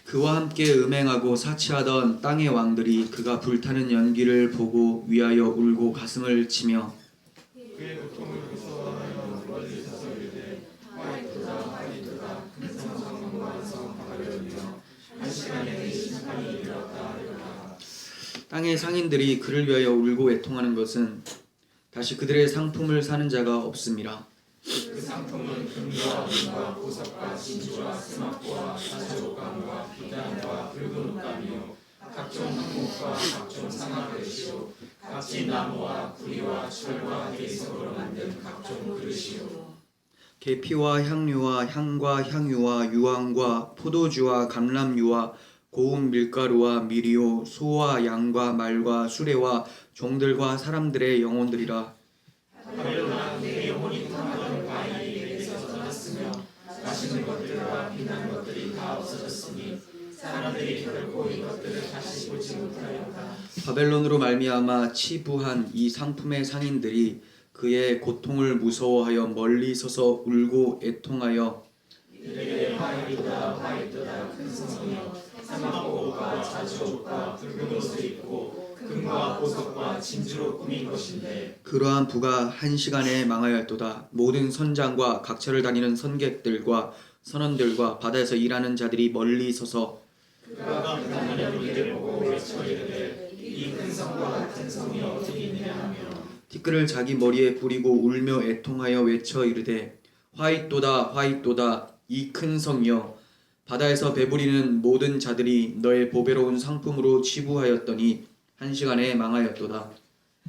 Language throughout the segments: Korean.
그와 함께 음행하고 사치하던 땅의 왕들이 그가 불타는 연기를 보고 위하여 울고 가슴을 치며 그의 고통을 무서워하여 멀리 서서 이르되 화이트다 화이트다 큰 성과 성 바벨론이여 한 시간에 내 심판이 이르렀다 하리라. 땅의 상인들이 그를 위하여 울고 애통하는 것은 다시 그들의 상품을 사는 자가 없음이라. 그 상품은 금과 은과 보석과 진주와 스마포와 사조옥감과 비단과 붉은 옷감이요 각종 항목과 각종 상아그릇이요 값진 나무와 구리와 철과 대석으로 만든 각종 그릇이요 계피와 향료와 향과 향유와 유황과 포도주와 감람유와 고운 밀가루와 미리오 소와 양과 말과 수레와 종들과 사람들의 영혼들이라. 바벨론아 내 영혼이 탐하던 바위 내게서 떠났으며 마시는 것들과 빛난 것들이 다 없어졌으니 사람들이 결코 이것들을 다시 보지 못하였다. 바벨론으로 말미암아 치부한 이 상품의 상인들이 그의 고통을 무서워하여 멀리 서서 울고 애통하여 이르되 화이트다 화이트다 큰 성이여 사막옥과 자주옥과 붉은 옷을 입고 금과 보석과 진주로 꾸민 것인데 그러한 부가 한 시간에 망하였도다. 모든 선장과 각처를 다니는 선객들과 선원들과 바다에서 일하는 자들이 멀리 서서 그가 불타는 우리를 보고 외쳐 이르되 이 큰 성과 같은 성이 어디 있느냐 하며 티끌을 자기 머리에 뿌리고 울며 애통하여 외쳐 이르되 화이또다 화이또다 이 큰 성이여 바다에서 배부리는 모든 자들이 너의 보배로운 상품으로 치부하였더니 한 시간에 망하였도다.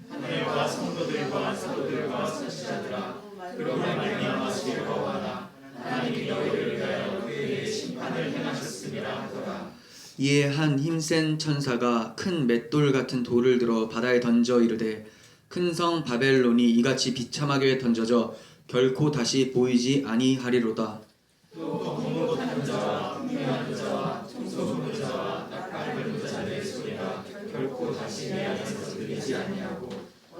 하늘과 성도들과 사도들과 선지자들아 그로 말미암아 즐거워하라. 하나님이 너희를 위하여 그의 심판을 행하셨음이라 하더라. 이에 한 힘센 천사가 큰 맷돌 같은 돌을 들어 바다에 던져 이르되 큰 성 바벨론이 이같이 비참하게 던져져 결코 다시 보이지 아니하리로다. 또 검은 옷 한 자와 흉흉한 자와 청소부는 자와 낙발 긁은 자들의 소리가 결코 다시 내 안에서 들리지 아니하고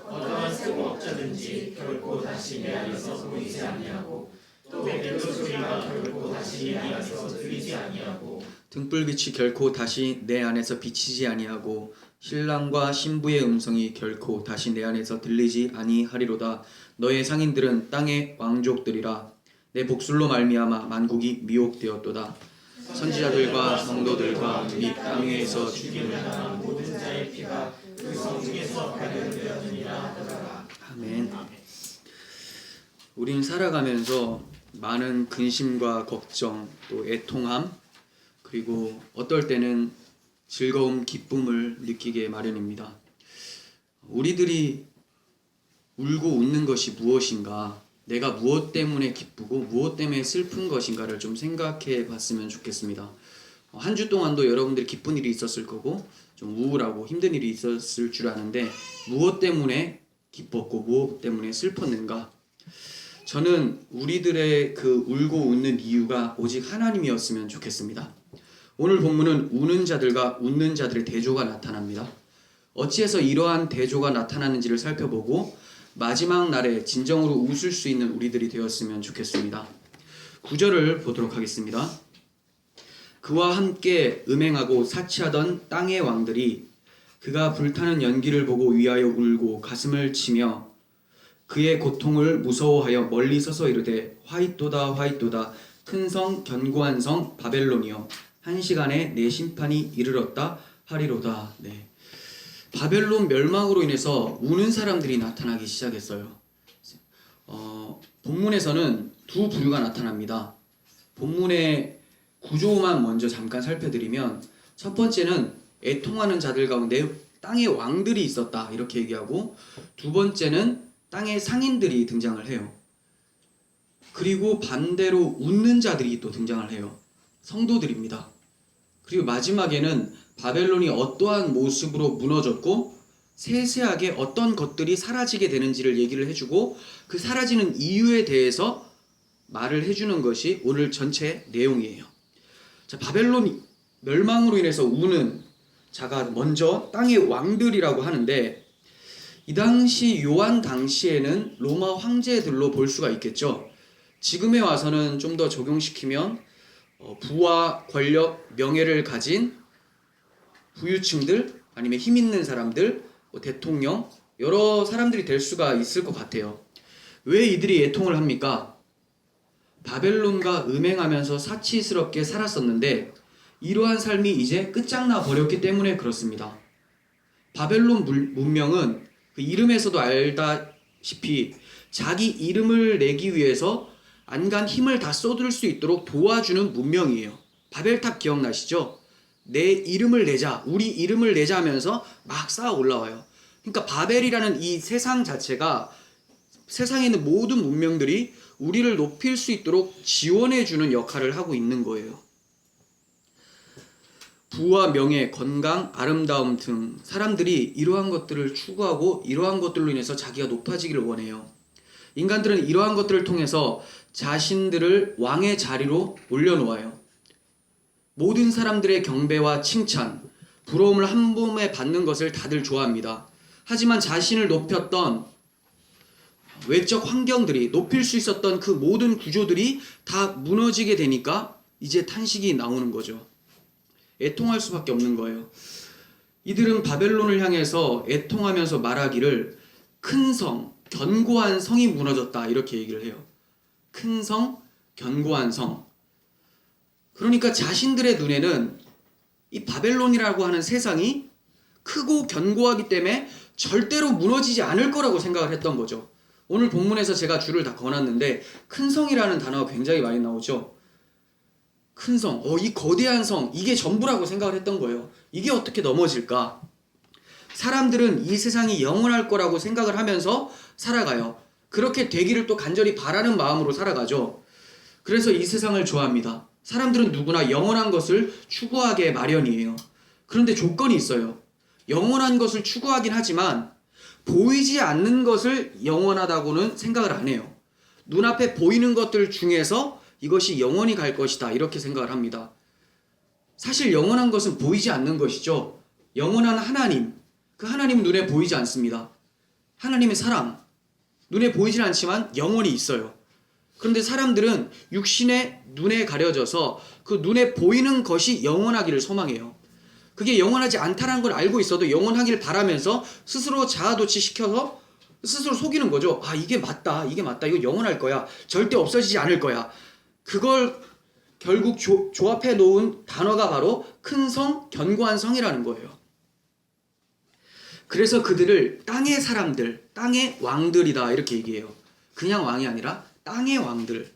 어떠한 세공업자든지 결코 다시 내 안에서 보이지 아니하고 또 맷돌 소리가 결코 다시 내 안에서 들리지 아니하고 등불빛이 결코 다시 내 안에서 비치지 아니하고 신랑과 신부의 음성이 결코 다시 내 안에서 들리지 아니하리로다. 너의 상인들은 땅의 왕족들이라. 내 복술로 말미암아 만국이 미혹되었도다. 선지자들과 성도들과 및 땅 위에서 죽임을 당한 모든 자의 피가 그 성 중에서 발견되었느니라 하더라. 아멘. 우린 살아가면서 많은 근심과 걱정, 또 애통함, 그리고 어떨 때는 즐거움, 기쁨을 느끼게 마련입니다. 우리들이 울고 웃는 것이 무엇인가, 내가 무엇 때문에 기쁘고 무엇 때문에 슬픈 것인가를 좀 생각해 봤으면 좋겠습니다. 한 주 동안도 여러분들이 기쁜 일이 있었을 거고 좀 우울하고 힘든 일이 있었을 줄 아는데 무엇 때문에 기뻤고 무엇 때문에 슬펐는가? 저는 우리들의 그 울고 웃는 이유가 오직 하나님이었으면 좋겠습니다. 오늘 본문은 우는 자들과 웃는 자들의 대조가 나타납니다. 어찌해서 이러한 대조가 나타나는지를 살펴보고 마지막 날에 진정으로 웃을 수 있는 우리들이 되었으면 좋겠습니다. 9절을 보도록 하겠습니다. 그와 함께 음행하고 사치하던 땅의 왕들이 그가 불타는 연기를 보고 위하여 울고 가슴을 치며 그의 고통을 무서워하여 멀리 서서 이르되 화이또다 화이또다 큰 성 견고한 성 바벨론이여 한 시간에 내 심판이 이르렀다 하리로다. 네. 바벨론 멸망으로 인해서 우는 사람들이 나타나기 시작했어요. 본문에서는 두 부류가 나타납니다. 본문의 구조만 먼저 잠깐 살펴드리면 첫 번째는 애통하는 자들 가운데 땅의 왕들이 있었다 이렇게 얘기하고 두 번째는 땅의 상인들이 등장을 해요. 그리고 반대로 웃는 자들이 또 등장을 해요. 성도들입니다. 그리고 마지막에는 바벨론이 어떠한 모습으로 무너졌고 세세하게 어떤 것들이 사라지게 되는지를 얘기를 해주고 그 사라지는 이유에 대해서 말을 해주는 것이 오늘 전체 내용이에요. 자, 바벨론 멸망으로 인해서 우는 자가 먼저 땅의 왕들이라고 하는데 이 당시 요한 당시에는 로마 황제들로 볼 수가 있겠죠. 지금에 와서는 좀 더 적용시키면 부와 권력, 명예를 가진 부유층들 아니면 힘 있는 사람들, 대통령 여러 사람들이 될 수가 있을 것 같아요. 왜 이들이 애통을 합니까? 바벨론과 음행하면서 사치스럽게 살았었는데 이러한 삶이 이제 끝장나 버렸기 때문에 그렇습니다. 바벨론 문명은 그 이름에서도 알다시피 자기 이름을 내기 위해서 안간 힘을 다 쏟을 수 있도록 도와주는 문명이에요. 바벨탑 기억나시죠? 내 이름을 내자, 우리 이름을 내자 하면서 막 쌓아 올라와요. 그러니까 바벨이라는 이 세상 자체가 세상에 있는 모든 문명들이 우리를 높일 수 있도록 지원해주는 역할을 하고 있는 거예요. 부와 명예, 건강, 아름다움 등 사람들이 이러한 것들을 추구하고 이러한 것들로 인해서 자기가 높아지기를 원해요. 인간들은 이러한 것들을 통해서 자신들을 왕의 자리로 올려놓아요. 모든 사람들의 경배와 칭찬, 부러움을 한 몸에 받는 것을 다들 좋아합니다. 하지만 자신을 높였던 외적 환경들이, 높일 수 있었던 그 모든 구조들이 다 무너지게 되니까 이제 탄식이 나오는 거죠. 애통할 수밖에 없는 거예요. 이들은 바벨론을 향해서 애통하면서 말하기를 큰 성, 견고한 성이 무너졌다 이렇게 얘기를 해요. 큰 성, 견고한 성. 그러니까 자신들의 눈에는 이 바벨론이라고 하는 세상이 크고 견고하기 때문에 절대로 무너지지 않을 거라고 생각을 했던 거죠. 오늘 본문에서 제가 줄을 다 그어놨는데 큰 성이라는 단어가 굉장히 많이 나오죠. 큰 성, 이 거대한 성, 이게 전부라고 생각을 했던 거예요. 이게 어떻게 넘어질까? 사람들은 이 세상이 영원할 거라고 생각을 하면서 살아가요. 그렇게 되기를 또 간절히 바라는 마음으로 살아가죠. 그래서 이 세상을 좋아합니다. 사람들은 누구나 영원한 것을 추구하게 마련이에요. 그런데 조건이 있어요. 영원한 것을 추구하긴 하지만 보이지 않는 것을 영원하다고는 생각을 안 해요. 눈앞에 보이는 것들 중에서 이것이 영원히 갈 것이다 이렇게 생각을 합니다. 사실 영원한 것은 보이지 않는 것이죠. 영원한 하나님, 그 하나님은 눈에 보이지 않습니다. 하나님의 사랑, 눈에 보이진 않지만 영원히 있어요. 그런데 사람들은 육신의 눈에 가려져서 그 눈에 보이는 것이 영원하기를 소망해요. 그게 영원하지 않다는 걸 알고 있어도 영원하기를 바라면서 스스로 자아도취 시켜서 스스로 속이는 거죠. 이게 맞다, 이게 맞다, 이거 영원할 거야, 절대 없어지지 않을 거야. 그걸 결국 조합해 놓은 단어가 바로 큰 성, 견고한 성이라는 거예요. 그래서 그들을 땅의 사람들, 땅의 왕들이다 이렇게 얘기해요. 그냥 왕이 아니라 땅의 왕들.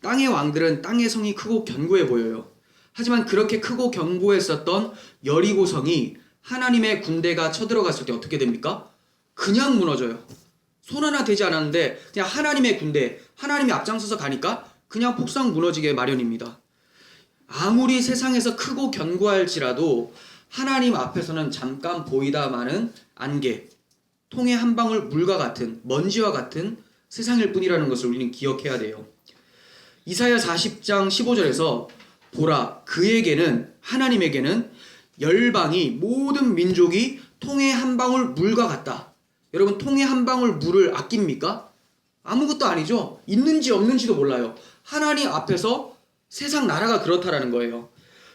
땅의 왕들은 땅의 성이 크고 견고해 보여요. 하지만 그렇게 크고 견고했었던 여리고성이 하나님의 군대가 쳐들어갔을 때 어떻게 됩니까? 그냥 무너져요. 손 하나 되지 않았는데 그냥 하나님의 군대, 하나님이 앞장서서 가니까 그냥 폭삭 무너지게 마련입니다. 아무리 세상에서 크고 견고할지라도 하나님 앞에서는 잠깐 보이다마는 안개, 통의 한 방울 물과 같은, 먼지와 같은 세상일 뿐이라는 것을 우리는 기억해야 돼요. 이사야 40장 15절에서 보라, 그에게는, 하나님에게는 열방이, 모든 민족이 통의 한 방울 물과 같다. 여러분, 통의 한 방울 물을 아낍니까? 아무것도 아니죠. 있는지 없는지도 몰라요. 하나님 앞에서 세상 나라가 그렇다라는 거예요.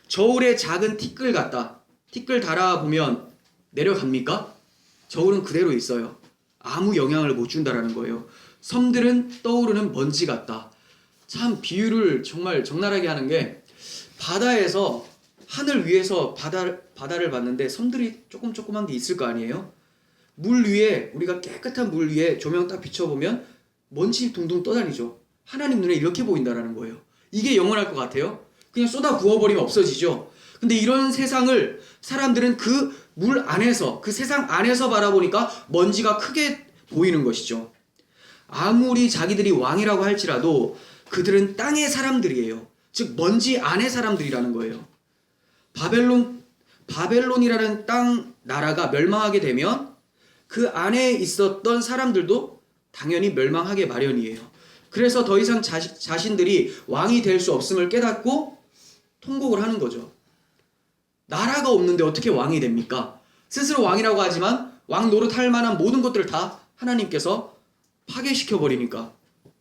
저울에 작은 티끌 같다. 티끌 달아보면 내려갑니까? 저울은 그대로 있어요. 아무 영향을 못 준다라는 거예요. 섬들은 떠오르는 먼지 같다. 참 비유를 정말 적나라하게 하는 게, 바다에서 하늘 위에서 바다를 봤는데 섬들이 조그만 게 있을 거 아니에요? 물 위에, 우리가 깨끗한 물 위에 조명 딱 비춰보면 먼지 둥둥 떠다니죠. 하나님 눈에 이렇게 보인다라는 거예요. 이게 영원할 것 같아요? 그냥 쏟아 부어버리면 없어지죠. 근데 이런 세상을 사람들은 그 물 안에서, 그 세상 안에서 바라보니까 먼지가 크게 보이는 것이죠. 아무리 자기들이 왕이라고 할지라도 그들은 땅의 사람들이에요. 즉 먼지 안의 사람들이라는 거예요. 바벨론이라는 땅 나라가 멸망하게 되면 그 안에 있었던 사람들도 당연히 멸망하게 마련이에요. 그래서 더 이상 자신들이 왕이 될 수 없음을 깨닫고 통곡을 하는 거죠. 나라가 없는데 어떻게 왕이 됩니까? 스스로 왕이라고 하지만 왕 노릇할 만한 모든 것들을 다 하나님께서 파괴시켜버리니까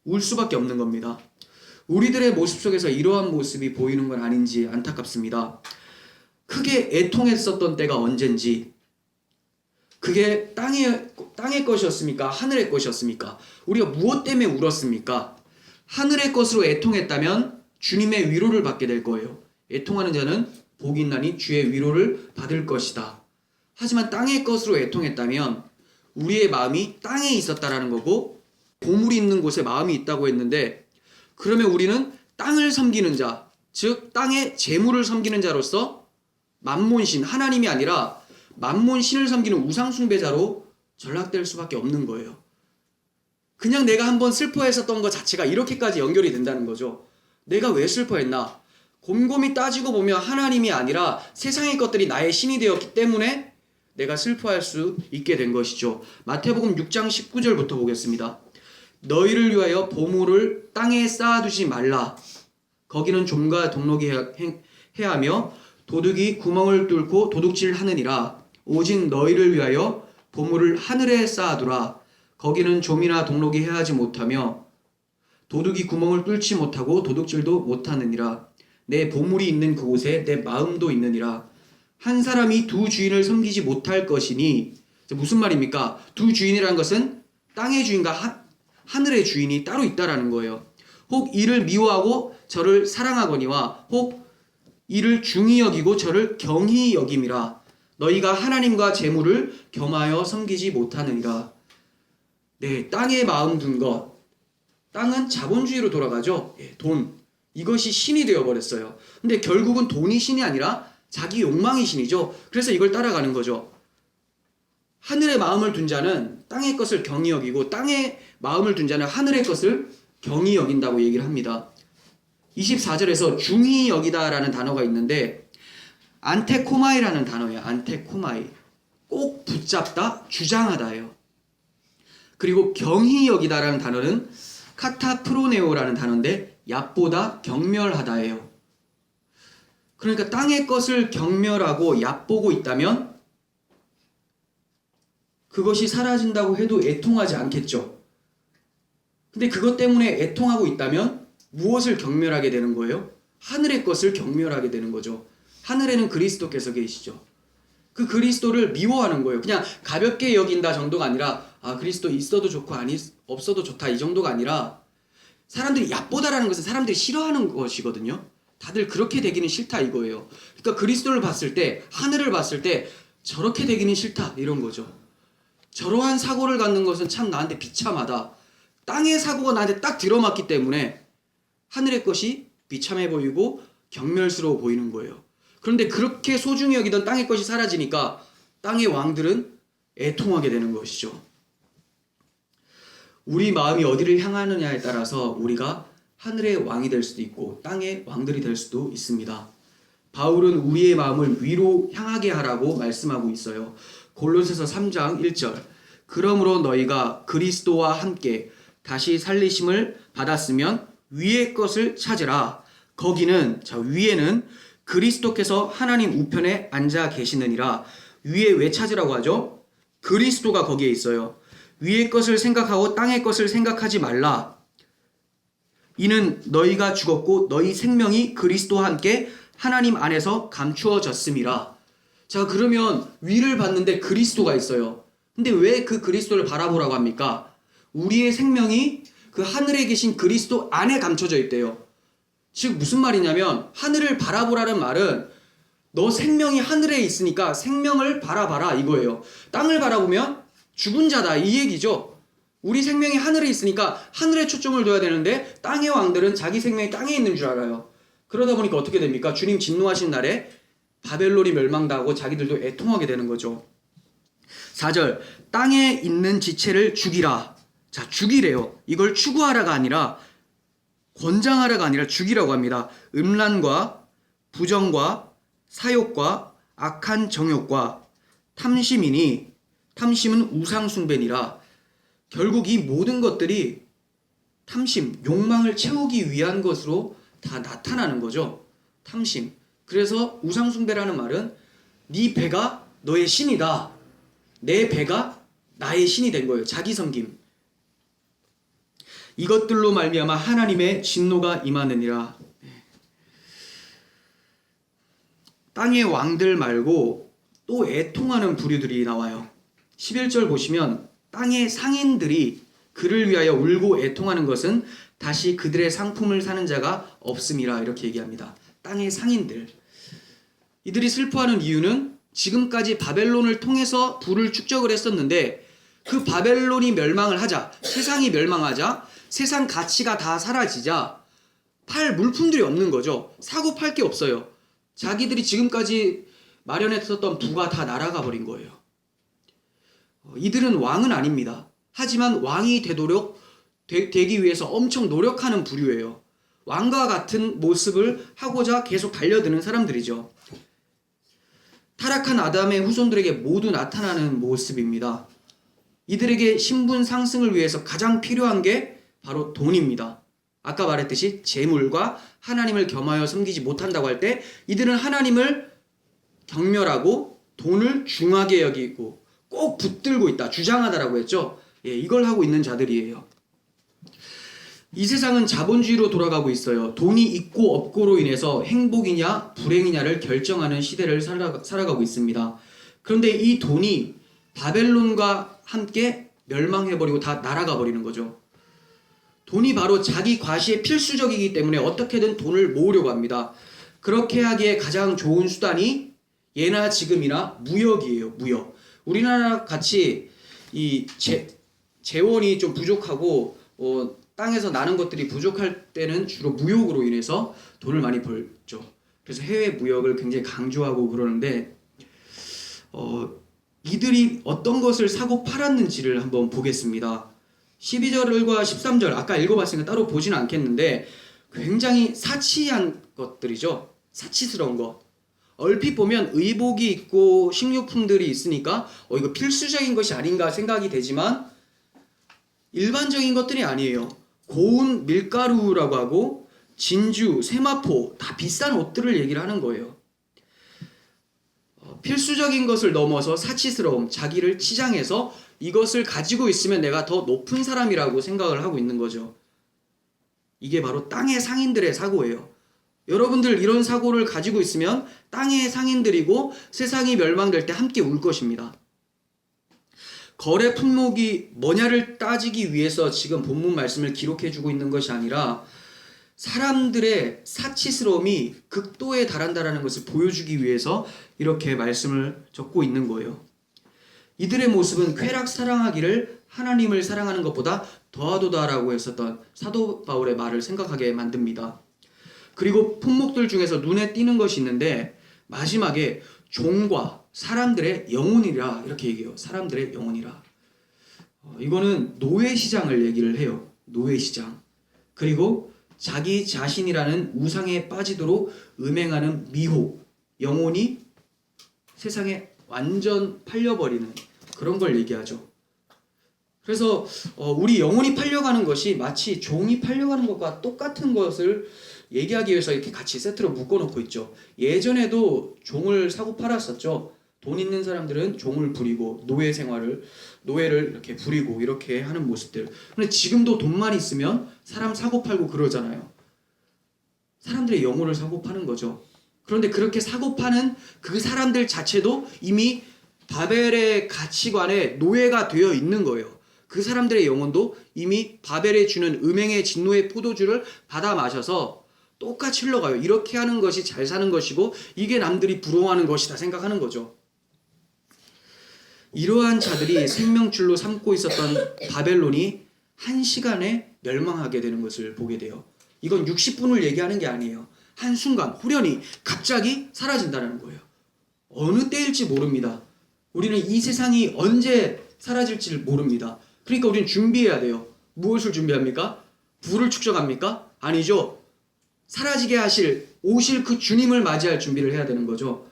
울 수밖에 없는 겁니다. 우리들의 모습 속에서 이러한 모습이 보이는 건 아닌지 안타깝습니다. 크게 애통했었던 때가 언젠지, 그게 땅의 것이었습니까? 하늘의 것이었습니까? 우리가 무엇 때문에 울었습니까? 하늘의 것으로 애통했다면 주님의 위로를 받게 될 거예요. 애통하는 자는 복이 있나니 주의 위로를 받을 것이다. 하지만 땅의 것으로 애통했다면 우리의 마음이 땅에 있었다라는 거고, 보물이 있는 곳에 마음이 있다고 했는데, 그러면 우리는 땅을 섬기는 자, 즉 땅의 재물을 섬기는 자로서 만몬신, 하나님이 아니라 만몬신을 섬기는 우상숭배자로 전락될 수밖에 없는 거예요. 그냥 내가 한번 슬퍼했었던 것 자체가 이렇게까지 연결이 된다는 거죠. 내가 왜 슬퍼했나? 곰곰이 따지고 보면 하나님이 아니라 세상의 것들이 나의 신이 되었기 때문에 내가 슬퍼할 수 있게 된 것이죠. 마태복음 6장 19절부터 보겠습니다. 너희를 위하여 보물을 땅에 쌓아두지 말라. 거기는 좀과 동록이 해하며 도둑이 구멍을 뚫고 도둑질하느니라. 오직 너희를 위하여 보물을 하늘에 쌓아두라. 거기는 좀이나 동록이 해하지 못하며 도둑이 구멍을 뚫지 못하고 도둑질도 못하느니라. 내 보물이 있는 그곳에 내 마음도 있느니라. 한 사람이 두 주인을 섬기지 못할 것이니, 무슨 말입니까? 두 주인이라는 것은 땅의 주인과 하늘의 주인이 따로 있다라는 거예요. 혹 이를 미워하고 저를 사랑하거니와 혹 이를 중히 여기고 저를 경히 여김이라. 너희가 하나님과 재물을 겸하여 섬기지 못하느니라. 네, 땅에 마음 둔 것. 땅은 자본주의로 돌아가죠. 돈. 이것이 신이 되어버렸어요. 근데 결국은 돈이 신이 아니라 자기 욕망이 신이죠. 그래서 이걸 따라가는 거죠. 하늘의 마음을 둔 자는 땅의 것을 경히 여기고, 땅의 마음을 둔 자는 하늘의 것을 경히 여긴다고 얘기를 합니다. 24절에서 중히 여기다라는 단어가 있는데, 안테코마이라는 단어예요. 안테코마이. 꼭 붙잡다, 주장하다예요. 그리고 경히 여기다라는 단어는 카타프로네오라는 단어인데, 얕보다 경멸하다예요. 그러니까 땅의 것을 경멸하고 얕보고 있다면 그것이 사라진다고 해도 애통하지 않겠죠. 근데 그것 때문에 애통하고 있다면 무엇을 경멸하게 되는 거예요? 하늘의 것을 경멸하게 되는 거죠. 하늘에는 그리스도께서 계시죠. 그 그리스도를 미워하는 거예요. 그냥 가볍게 여긴다 정도가 아니라, 그리스도 있어도 좋고 없어도 좋다 이 정도가 아니라, 사람들이 얕보다라는 것은 사람들이 싫어하는 것이거든요. 다들 그렇게 되기는 싫다 이거예요. 그러니까 그리스도를 봤을 때, 하늘을 봤을 때 저렇게 되기는 싫다 이런 거죠. 저러한 사고를 갖는 것은 참 나한테 비참하다. 땅의 사고가 나한테 딱 들어맞기 때문에 하늘의 것이 비참해 보이고 경멸스러워 보이는 거예요. 그런데 그렇게 소중히 여기던 땅의 것이 사라지니까 땅의 왕들은 애통하게 되는 것이죠. 우리 마음이 어디를 향하느냐에 따라서 우리가 하늘의 왕이 될 수도 있고 땅의 왕들이 될 수도 있습니다. 바울은 우리의 마음을 위로 향하게 하라고 말씀하고 있어요. 골로새서 3장 1절. 그러므로 너희가 그리스도와 함께 다시 살리심을 받았으면 위의 것을 찾으라. 거기는, 위에는 그리스도께서 하나님 우편에 앉아 계시느니라. 위에 왜 찾으라고 하죠? 그리스도가 거기에 있어요. 위의 것을 생각하고 땅의 것을 생각하지 말라. 이는 너희가 죽었고 너희 생명이 그리스도와 함께 하나님 안에서 감추어졌음이라. 자, 그러면 위를 봤는데 그리스도가 있어요. 근데 왜 그 그리스도를 바라보라고 합니까? 우리의 생명이 그 하늘에 계신 그리스도 안에 감춰져 있대요. 즉 무슨 말이냐면, 하늘을 바라보라는 말은 너 생명이 하늘에 있으니까 생명을 바라봐라 이거예요. 땅을 바라보면 죽은 자다 이 얘기죠. 우리 생명이 하늘에 있으니까 하늘에 초점을 둬야 되는데 땅의 왕들은 자기 생명이 땅에 있는 줄 알아요. 그러다 보니까 어떻게 됩니까? 주님 진노하신 날에 바벨론이 멸망당하고 자기들도 애통하게 되는 거죠. 4절. 땅에 있는 지체를 죽이라. 자, 죽이래요. 이걸 추구하라가 아니라, 권장하라가 아니라 죽이라고 합니다. 음란과 부정과 사욕과 악한 정욕과 탐심이니, 탐심은 우상숭배니라. 결국 이 모든 것들이 탐심, 욕망을 채우기 위한 것으로 다 나타나는 거죠. 탐심. 그래서 우상숭배라는 말은 네 배가 너의 신이다. 내 배가 나의 신이 된 거예요. 자기 섬김. 이것들로 말미암아 하나님의 진노가 임하느니라. 땅의 왕들 말고 또 애통하는 부류들이 나와요. 11절 보시면 땅의 상인들이 그를 위하여 울고 애통하는 것은 다시 그들의 상품을 사는 자가 없음이라 이렇게 얘기합니다. 땅의 상인들. 이들이 슬퍼하는 이유는 지금까지 바벨론을 통해서 부를 축적을 했었는데 그 바벨론이 멸망을 하자, 세상이 멸망하자, 세상 가치가 다 사라지자 팔 물품들이 없는 거죠. 사고 팔 게 없어요. 자기들이 지금까지 마련했었던 부가 다 날아가 버린 거예요. 이들은 왕은 아닙니다. 하지만 왕이 되기 위해서 엄청 노력하는 부류예요. 왕과 같은 모습을 하고자 계속 달려드는 사람들이죠. 타락한 아담의 후손들에게 모두 나타나는 모습입니다. 이들에게 신분 상승을 위해서 가장 필요한 게 바로 돈입니다. 아까 말했듯이 재물과 하나님을 겸하여 섬기지 못한다고 할 때 이들은 하나님을 경멸하고 돈을 중하게 여기고 꼭 붙들고 있다, 주장하다라고 했죠. 이걸 하고 있는 자들이에요. 이 세상은 자본주의로 돌아가고 있어요. 돈이 있고 없고로 인해서 행복이냐 불행이냐를 결정하는 시대를 살아가고 있습니다. 그런데 이 돈이 바벨론과 함께 멸망해버리고 다 날아가 버리는 거죠. 돈이 바로 자기 과시에 필수적이기 때문에 어떻게든 돈을 모으려고 합니다. 그렇게 하기에 가장 좋은 수단이 예나 지금이나 무역이에요. 무역. 우리나라 같이 이 재원이 좀 부족하고 땅에서 나는 것들이 부족할 때는 주로 무역으로 인해서 돈을 많이 벌죠. 그래서 해외 무역을 굉장히 강조하고 그러는데 이들이 어떤 것을 사고 팔았는지를 한번 보겠습니다. 12절과 13절 아까 읽어봤으니까 따로 보지는 않겠는데 굉장히 사치한 것들이죠. 사치스러운 것. 얼핏 보면 의복이 있고 식료품들이 있으니까 이거 필수적인 것이 아닌가 생각이 되지만 일반적인 것들이 아니에요. 고운 밀가루라고 하고 진주, 세마포 다 비싼 옷들을 얘기를 하는 거예요. 필수적인 것을 넘어서 사치스러움, 자기를 치장해서 이것을 가지고 있으면 내가 더 높은 사람이라고 생각을 하고 있는 거죠. 이게 바로 땅의 상인들의 사고예요. 여러분들 이런 사고를 가지고 있으면 땅의 상인들이고 세상이 멸망될 때 함께 울 것입니다. 거래 품목이 뭐냐를 따지기 위해서 지금 본문 말씀을 기록해주고 있는 것이 아니라 사람들의 사치스러움이 극도에 달한다는 것을 보여주기 위해서 이렇게 말씀을 적고 있는 거예요. 이들의 모습은 쾌락 사랑하기를 하나님을 사랑하는 것보다 더하도다라고 했었던 사도 바울의 말을 생각하게 만듭니다. 그리고 품목들 중에서 눈에 띄는 것이 있는데 마지막에 종과 사람들의 영혼이라 이렇게 얘기해요. 사람들의 영혼이라. 이거는 노예시장을 얘기를 해요. 노예시장. 그리고 자기 자신이라는 우상에 빠지도록 음행하는 미혹, 영혼이 세상에 완전 팔려버리는 그런 걸 얘기하죠. 그래서 우리 영혼이 팔려가는 것이 마치 종이 팔려가는 것과 똑같은 것을 얘기하기 위해서 이렇게 같이 세트로 묶어놓고 있죠. 예전에도 종을 사고 팔았었죠. 돈 있는 사람들은 종을 부리고 노예를 이렇게 부리고 이렇게 하는 모습들. 근데 지금도 돈만 있으면 사람 사고 팔고 그러잖아요. 사람들의 영혼을 사고 파는 거죠. 그런데 그렇게 사고 파는 그 사람들 자체도 이미 바벨의 가치관에 노예가 되어 있는 거예요. 그 사람들의 영혼도 이미 바벨에 주는 음행의 진노의 포도주를 받아 마셔서 똑같이 흘러가요. 이렇게 하는 것이 잘 사는 것이고 이게 남들이 부러워하는 것이다 생각하는 거죠. 이러한 자들이 생명줄로 삼고 있었던 바벨론이 한시간에 멸망하게 되는 것을 보게 돼요. 이건 60분을 얘기하는 게 아니에요. 한순간 후련히 갑자기 사라진다는 거예요. 어느 때일지 모릅니다. 우리는 이 세상이 언제 사라질지를 모릅니다. 그러니까 우리는 준비해야 돼요. 무엇을 준비합니까? 부를 축적합니까? 아니죠. 사라지게 오실 그 주님을 맞이할 준비를 해야 되는 거죠.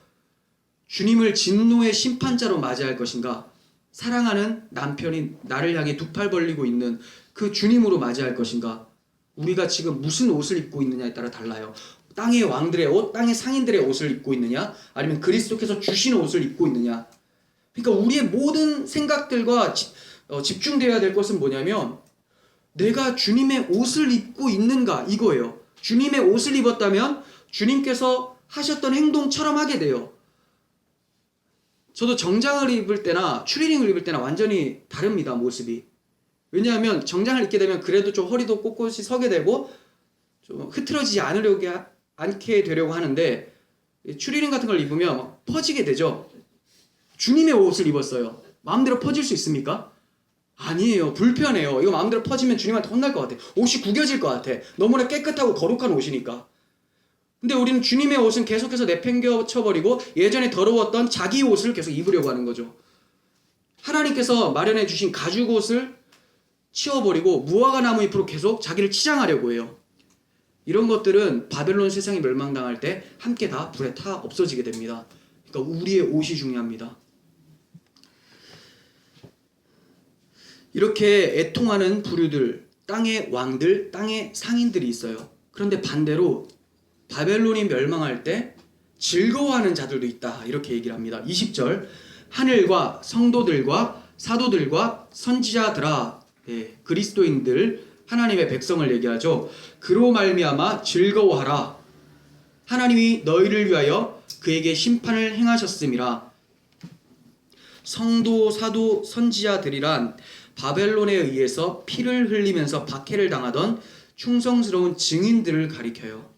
주님을 진노의 심판자로 맞이할 것인가? 사랑하는 남편이 나를 향해 두 팔 벌리고 있는 그 주님으로 맞이할 것인가? 우리가 지금 무슨 옷을 입고 있느냐에 따라 달라요. 땅의 왕들의 옷, 땅의 상인들의 옷을 입고 있느냐? 아니면 그리스도께서 주신 옷을 입고 있느냐? 그러니까 우리의 모든 생각들과 집중되어야 될 것은 뭐냐면 내가 주님의 옷을 입고 있는가 이거예요. 주님의 옷을 입었다면 주님께서 하셨던 행동처럼 하게 돼요. 저도 정장을 입을 때나 추리닝을 입을 때나 완전히 다릅니다, 모습이. 왜냐하면 정장을 입게 되면 그래도 좀 허리도 꼿꼿이 서게 되고 좀 흐트러지지 않게 되려고 하는데, 추리닝 같은 걸 입으면 막 퍼지게 되죠. 주님의 옷을 입었어요. 마음대로 퍼질 수 있습니까? 아니에요. 불편해요. 이거 마음대로 퍼지면 주님한테 혼날 것 같아. 옷이 구겨질 것 같아. 너무나 깨끗하고 거룩한 옷이니까. 근데 우리는 주님의 옷은 계속해서 내팽겨쳐버리고 예전에 더러웠던 자기 옷을 계속 입으려고 하는 거죠. 하나님께서 마련해 주신 가죽 옷을 치워버리고 무화과 나무 잎으로 계속 자기를 치장하려고 해요. 이런 것들은 바벨론 세상이 멸망당할 때 함께 다 불에 타 없어지게 됩니다. 그러니까 우리의 옷이 중요합니다. 이렇게 애통하는 부류들, 땅의 왕들, 땅의 상인들이 있어요. 그런데 반대로 바벨론이 멸망할 때 즐거워하는 자들도 있다, 이렇게 얘기를 합니다. 20절, 하늘과 성도들과 사도들과 선지자들아, 그리스도인들, 하나님의 백성을 얘기하죠. 그로 말미암아 즐거워하라. 하나님이 너희를 위하여 그에게 심판을 행하셨음이라. 성도, 사도, 선지자들이란 바벨론에 의해서 피를 흘리면서 박해를 당하던 충성스러운 증인들을 가리켜요.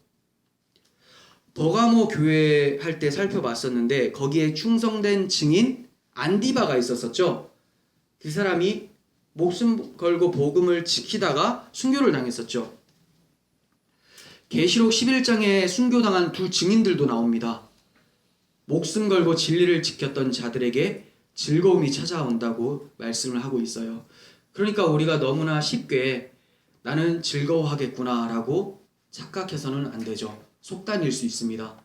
버가모 교회 할 때 살펴봤었는데 거기에 충성된 증인 안디바가 있었었죠. 그 사람이 목숨 걸고 복음을 지키다가 순교를 당했었죠. 계시록 11장에 순교당한 두 증인들도 나옵니다. 목숨 걸고 진리를 지켰던 자들에게 즐거움이 찾아온다고 말씀을 하고 있어요. 그러니까 우리가 너무나 쉽게 나는 즐거워하겠구나 라고 착각해서는 안 되죠. 속단일 수 있습니다.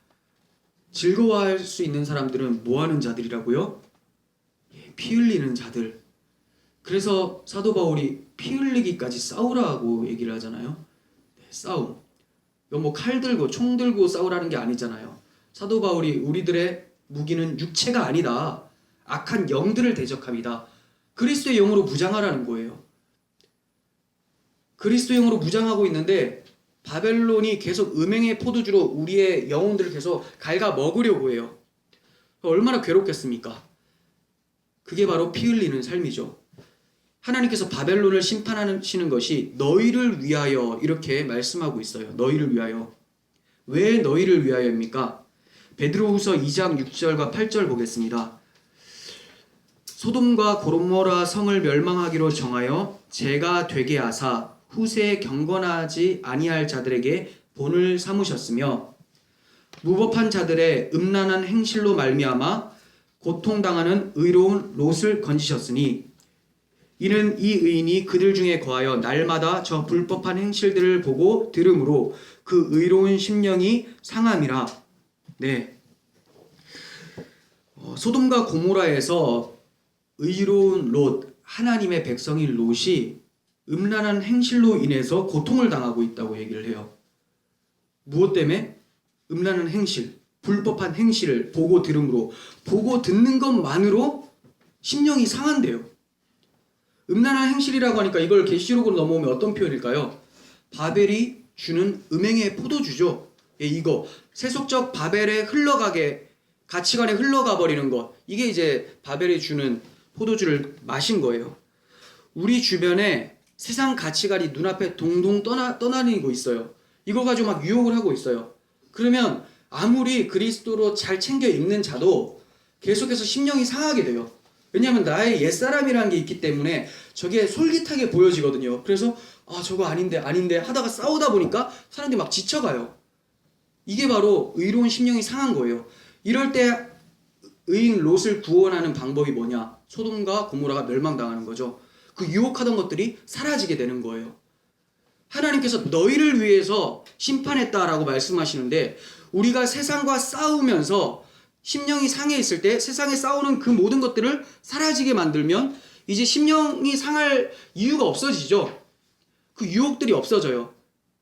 즐거워할 수 있는 사람들은 뭐 하는 자들이라고요? 피 흘리는 자들. 그래서 사도 바울이 피 흘리기까지 싸우라고 얘기를 하잖아요. 싸움. 이거 뭐 칼 들고 총 들고 싸우라는 게 아니잖아요. 사도 바울이 우리들의 무기는 육체가 아니다. 악한 영들을 대적합니다. 그리스도의 영으로 무장하라는 거예요. 그리스도의 영으로 무장하고 있는데 바벨론이 계속 음행의 포도주로 우리의 영혼들을 계속 갉아 먹으려고 해요. 얼마나 괴롭겠습니까? 그게 바로 피 흘리는 삶이죠. 하나님께서 바벨론을 심판하시는 것이 너희를 위하여 이렇게 말씀하고 있어요. 너희를 위하여. 왜 너희를 위하여입니까? 베드로후서 2장 6절과 8절 보겠습니다. 소돔과 고모라 성을 멸망하기로 정하여 제가 되게 하사 후세에 경건하지 아니할 자들에게 본을 삼으셨으며 무법한 자들의 음란한 행실로 말미암아 고통당하는 의로운 롯을 건지셨으니 이는 이 의인이 그들 중에 거하여 날마다 저 불법한 행실들을 보고 들으므로 그 의로운 심령이 상함이라. 네. 소돔과 고모라에서 의로운 롯, 하나님의 백성인 롯이 음란한 행실로 인해서 고통을 당하고 있다고 얘기를 해요. 무엇 때문에? 음란한 행실, 불법한 행실을 보고 들음으로, 보고 듣는 것만으로 심령이 상한대요. 음란한 행실이라고 하니까 이걸 계시록으로 넘어오면 어떤 표현일까요? 바벨이 주는 음행의 포도주죠. 이거 세속적 바벨에 흘러가게, 가치관에 흘러가 버리는 것, 이게 이제 바벨이 주는 포도주를 마신 거예요. 우리 주변에 세상 가치관이 눈앞에 동동 떠다니고 있어요. 이거 가지고 막 유혹을 하고 있어요. 그러면 아무리 그리스도로 잘 챙겨 읽는 자도 계속해서 심령이 상하게 돼요. 왜냐하면 나의 옛사람이라는 게 있기 때문에 저게 솔깃하게 보여지거든요. 그래서 저거 아닌데 하다가 싸우다 보니까 사람들이 막 지쳐가요. 이게 바로 의로운 심령이 상한 거예요. 이럴 때 의인 롯을 구원하는 방법이 뭐냐? 소돔과 고모라가 멸망당하는 거죠. 그 유혹하던 것들이 사라지게 되는 거예요. 하나님께서 너희를 위해서 심판했다라고 말씀하시는데 우리가 세상과 싸우면서 심령이 상해 있을 때 세상에 싸우는 그 모든 것들을 사라지게 만들면 이제 심령이 상할 이유가 없어지죠. 그 유혹들이 없어져요.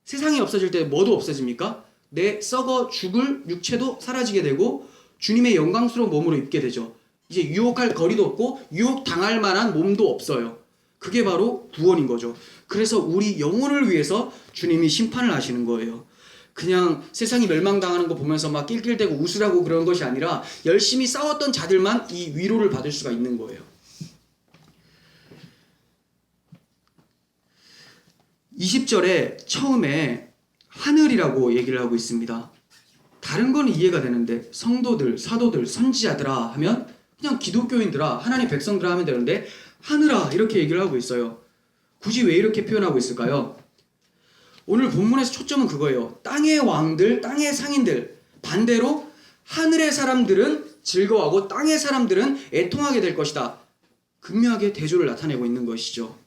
세상이 없어질 때 뭐도 없어집니까? 내 썩어 죽을 육체도 사라지게 되고 주님의 영광스러운 몸으로 입게 되죠. 이제 유혹할 거리도 없고 유혹 당할 만한 몸도 없어요. 그게 바로 구원인 거죠. 그래서 우리 영혼을 위해서 주님이 심판을 하시는 거예요. 그냥 세상이 멸망당하는 거 보면서 막 낄낄대고 웃으라고 그런 것이 아니라 열심히 싸웠던 자들만 이 위로를 받을 수가 있는 거예요. 20절에 처음에 하늘이라고 얘기를 하고 있습니다. 다른 건 이해가 되는데 성도들, 사도들, 선지자들아 하면 그냥 기독교인들아, 하나님 백성들아 하면 되는데 하늘아 이렇게 얘기를 하고 있어요. 굳이 왜 이렇게 표현하고 있을까요? 오늘 본문에서 초점은 그거예요. 땅의 왕들, 땅의 상인들, 반대로 하늘의 사람들은 즐거워하고 땅의 사람들은 애통하게 될 것이다. 극명하게 대조를 나타내고 있는 것이죠.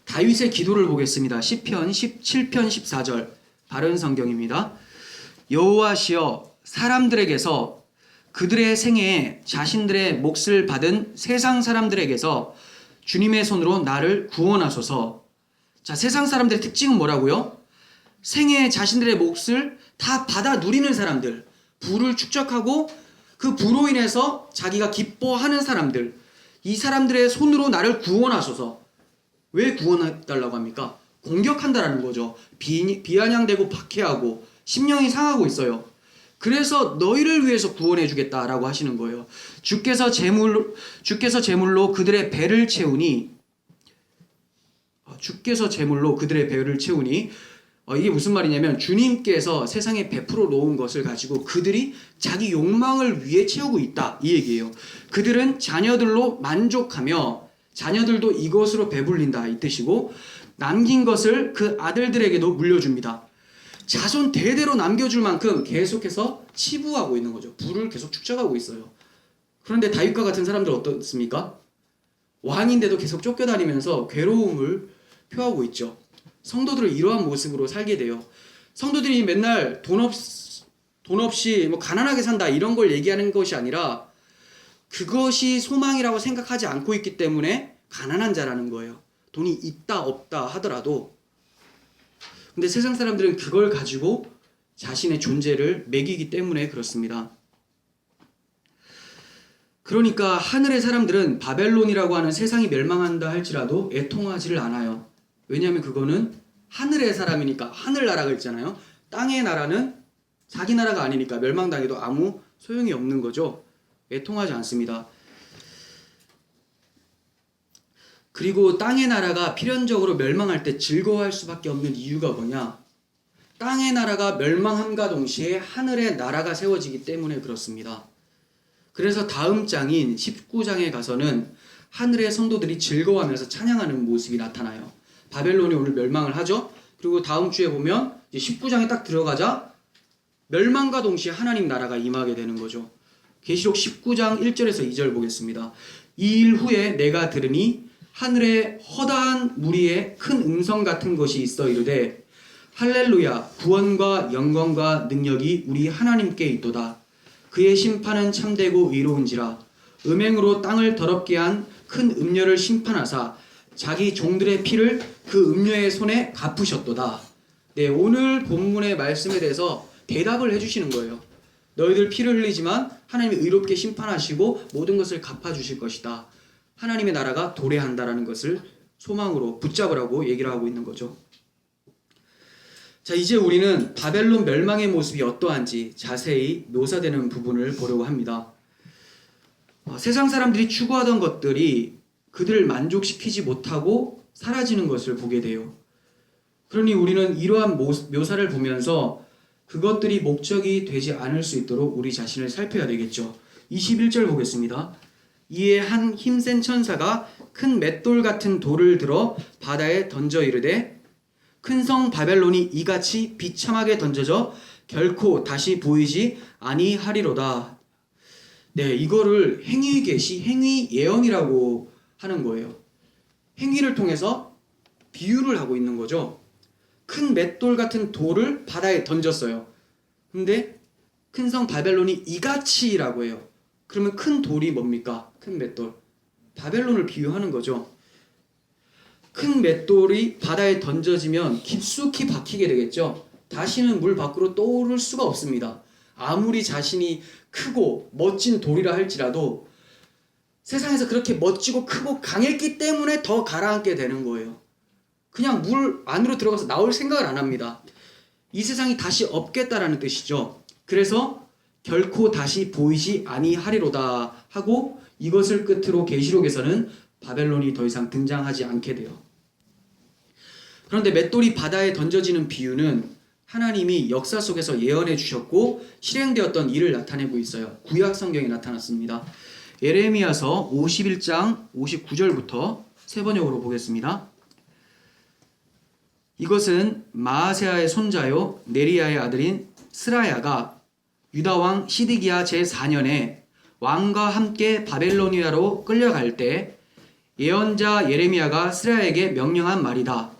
다윗의 기도를 보겠습니다. 시편 17편 14절 바른 성경입니다. 여호와시여 사람들에게서 그들의 생애에 자신들의 몫을 받은 세상 사람들에게서 주님의 손으로 나를 구원하소서. 자, 세상 사람들의 특징은 뭐라고요? 생애에 자신들의 몫을 다 받아 누리는 사람들, 부를 축적하고 그 부로 인해서 자기가 기뻐하는 사람들, 이 사람들의 손으로 나를 구원하소서. 왜 구원해달라고 합니까? 공격한다라는 거죠. 비아냥대고 박해하고 심령이 상하고 있어요. 그래서 너희를 위해서 구원해주겠다라고 하시는 거예요. 주께서 제물로 그들의 배를 채우니 이게 무슨 말이냐면 주님께서 세상에 베풀어 놓은 것을 가지고 그들이 자기 욕망을 위해 채우고 있다 이 얘기예요. 그들은 자녀들로 만족하며 자녀들도 이것으로 배불린다 이 뜻이고 남긴 것을 그 아들들에게도 물려줍니다. 자손 대대로 남겨줄 만큼 계속해서 치부하고 있는 거죠. 부를 계속 축적하고 있어요. 그런데 다윗과 같은 사람들 어떻습니까? 왕인데도 계속 쫓겨다니면서 괴로움을 표하고 있죠. 성도들을 이러한 모습으로 살게 돼요. 성도들이 맨날 돈 없이 뭐 가난하게 산다 이런 걸 얘기하는 것이 아니라 그것이 소망이라고 생각하지 않고 있기 때문에 가난한 자라는 거예요. 돈이 있다 없다 하더라도. 근데 세상 사람들은 그걸 가지고 자신의 존재를 매기기 때문에 그렇습니다. 그러니까 하늘의 사람들은 바벨론이라고 하는 세상이 멸망한다 할지라도 애통하지를 않아요. 왜냐하면 그거는 하늘의 사람이니까 하늘나라가 있잖아요. 땅의 나라는 자기 나라가 아니니까 멸망당해도 아무 소용이 없는 거죠. 애통하지 않습니다. 그리고 땅의 나라가 필연적으로 멸망할 때 즐거워할 수밖에 없는 이유가 뭐냐? 땅의 나라가 멸망함과 동시에 하늘의 나라가 세워지기 때문에 그렇습니다. 그래서 다음 장인 19장에 가서는 하늘의 성도들이 즐거워하면서 찬양하는 모습이 나타나요. 바벨론이 오늘 멸망을 하죠. 그리고 다음 주에 보면 19장에 딱 들어가자 멸망과 동시에 하나님 나라가 임하게 되는 거죠. 계시록 19장 1절에서 2절 보겠습니다. 이 일 후에 내가 들으니 하늘에 허다한 무리의 큰 음성 같은 것이 있어 이르되 할렐루야 구원과 영광과 능력이 우리 하나님께 있도다. 그의 심판은 참되고 의로운지라. 음행으로 땅을 더럽게 한 큰 음녀를 심판하사 자기 종들의 피를 그 음녀의 손에 갚으셨도다. 네, 오늘 본문의 말씀에 대해서 대답을 해주시는 거예요. 너희들 피를 흘리지만 하나님이 의롭게 심판하시고 모든 것을 갚아주실 것이다. 하나님의 나라가 도래한다라는 것을 소망으로 붙잡으라고 얘기를 하고 있는 거죠. 자, 이제 우리는 바벨론 멸망의 모습이 어떠한지 자세히 묘사되는 부분을 보려고 합니다. 세상 사람들이 추구하던 것들이 그들을 만족시키지 못하고 사라지는 것을 보게 돼요. 그러니 우리는 이러한 묘사를 보면서 그것들이 목적이 되지 않을 수 있도록 우리 자신을 살펴야 되겠죠. 21절 보겠습니다. 이에 한 힘센 천사가 큰 맷돌 같은 돌을 들어 바다에 던져 이르되 큰 성 바벨론이 이같이 비참하게 던져져 결코 다시 보이지 아니하리로다. 네, 이거를 행위 계시, 행위 예언이라고 하는 거예요. 행위를 통해서 비유를 하고 있는 거죠. 큰 맷돌 같은 돌을 바다에 던졌어요. 근데 큰 성 바벨론이 이같이라고 해요. 그러면 큰 돌이 뭡니까? 큰 맷돌. 바벨론을 비유하는 거죠. 큰 맷돌이 바다에 던져지면 깊숙이 박히게 되겠죠. 다시는 물 밖으로 떠오를 수가 없습니다. 아무리 자신이 크고 멋진 돌이라 할지라도 세상에서 그렇게 멋지고 크고 강했기 때문에 더 가라앉게 되는 거예요. 그냥 물 안으로 들어가서 나올 생각을 안 합니다. 이 세상이 다시 없겠다라는 뜻이죠. 그래서 결코 다시 보이지 아니하리로다 하고 이것을 끝으로 계시록에서는 바벨론이 더 이상 등장하지 않게 돼요. 그런데 맷돌이 바다에 던져지는 비유는 하나님이 역사 속에서 예언해 주셨고 실행되었던 일을 나타내고 있어요. 구약 성경에 나타났습니다. 예레미야서 51장 59절부터 세 번역으로 보겠습니다. 이것은 마아세아의 손자요 네리야의 아들인 스라야가 유다왕 시드기야 제4년에 왕과 함께 바벨로니아로 끌려갈 때 예언자 예레미야가 스라야에게 명령한 말이다.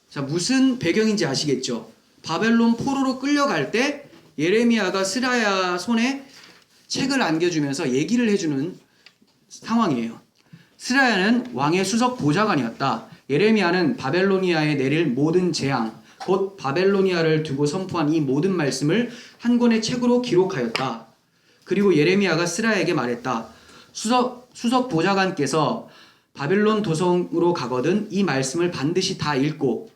자, 무슨 배경인지 아시겠죠? 바벨론 포로로 끌려갈 때 예레미야가 스라야 손에 책을 안겨주면서 얘기를 해주는 상황이에요. 스라야는 왕의 수석 보좌관이었다. 예레미야는 바벨로니아에 내릴 모든 재앙, 곧 바벨로니아를 두고 선포한 이 모든 말씀을 한 권의 책으로 기록하였다. 그리고 예레미야가 스라야에게 말했다. 수석 보좌관께서 바벨론 도성으로 가거든 이 말씀을 반드시 다 읽고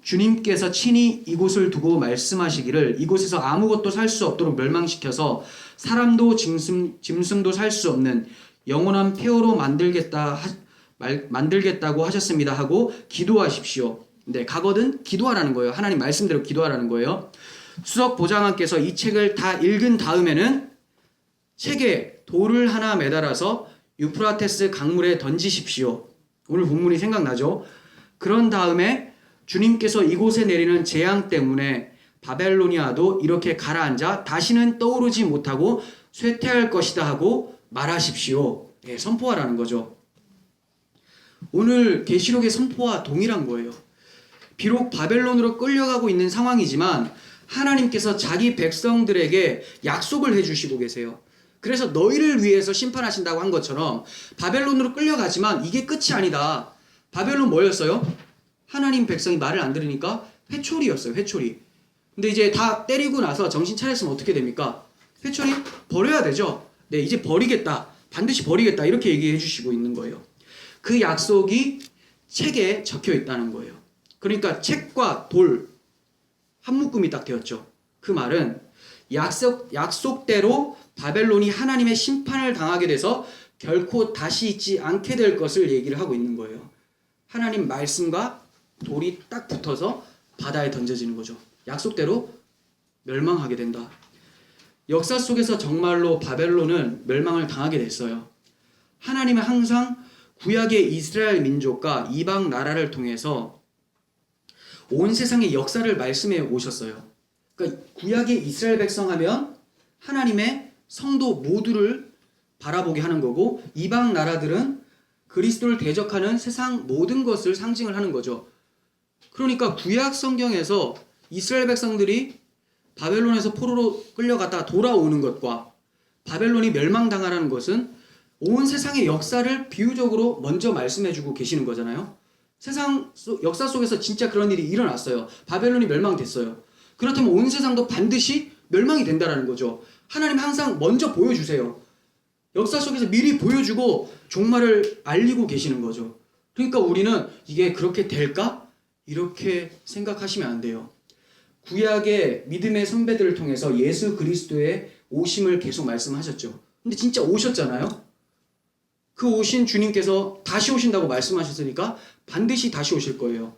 주님께서 친히 이곳을 두고 말씀하시기를 이곳에서 아무것도 살 수 없도록 멸망시켜서 사람도 짐승도 살 수 없는 영원한 폐허로 만들겠다고 하셨습니다 하고 기도하십시오. 네, 가거든 기도하라는 거예요. 하나님 말씀대로 기도하라는 거예요. 수석 보좌관께서 이 책을 다 읽은 다음에는 책에 돌을 하나 매달아서 유프라테스 강물에 던지십시오. 오늘 본문이 생각나죠? 그런 다음에 주님께서 이곳에 내리는 재앙 때문에 바벨로니아도 이렇게 가라앉아 다시는 떠오르지 못하고 쇠퇴할 것이다 하고 말하십시오. 예, 선포하라는 거죠. 오늘 계시록의 선포와 동일한 거예요. 비록 바벨론으로 끌려가고 있는 상황이지만 하나님께서 자기 백성들에게 약속을 해주시고 계세요. 그래서 너희를 위해서 심판하신다고 한 것처럼 바벨론으로 끌려가지만 이게 끝이 아니다. 바벨론 뭐였어요? 하나님 백성이 말을 안 들으니까 회초리였어요. 회초리. 근데 이제 다 때리고 나서 정신 차렸으면 어떻게 됩니까? 회초리 버려야 되죠. 네, 이제 버리겠다. 반드시 버리겠다. 이렇게 얘기해 주시고 있는 거예요. 그 약속이 책에 적혀 있다는 거예요. 그러니까 책과 돌 한 묶음이 딱 되었죠. 그 말은 약속대로 바벨론이 하나님의 심판을 당하게 돼서 결코 다시 있지 않게 될 것을 얘기를 하고 있는 거예요. 하나님 말씀과 돌이 딱 붙어서 바다에 던져지는 거죠. 약속대로 멸망하게 된다. 역사 속에서 정말로 바벨론은 멸망을 당하게 됐어요. 하나님은 항상 구약의 이스라엘 민족과 이방 나라를 통해서 온 세상의 역사를 말씀해 오셨어요. 그러니까 구약의 이스라엘 백성 하면 하나님의 성도 모두를 바라보게 하는 거고 이방 나라들은 그리스도를 대적하는 세상 모든 것을 상징을 하는 거죠. 그러니까 구약 성경에서 이스라엘 백성들이 바벨론에서 포로로 끌려갔다가 돌아오는 것과 바벨론이 멸망당하라는 것은 온 세상의 역사를 비유적으로 먼저 말씀해주고 계시는 거잖아요. 역사 속에서 진짜 그런 일이 일어났어요. 바벨론이 멸망됐어요. 그렇다면 온 세상도 반드시 멸망이 된다는 거죠. 하나님 항상 먼저 보여주세요. 역사 속에서 미리 보여주고 종말을 알리고 계시는 거죠. 그러니까 우리는 이게 그렇게 될까? 이렇게 생각하시면 안 돼요. 구약의 믿음의 선배들을 통해서 예수 그리스도의 오심을 계속 말씀하셨죠. 근데 진짜 오셨잖아요. 그 오신 주님께서 다시 오신다고 말씀하셨으니까 반드시 다시 오실 거예요.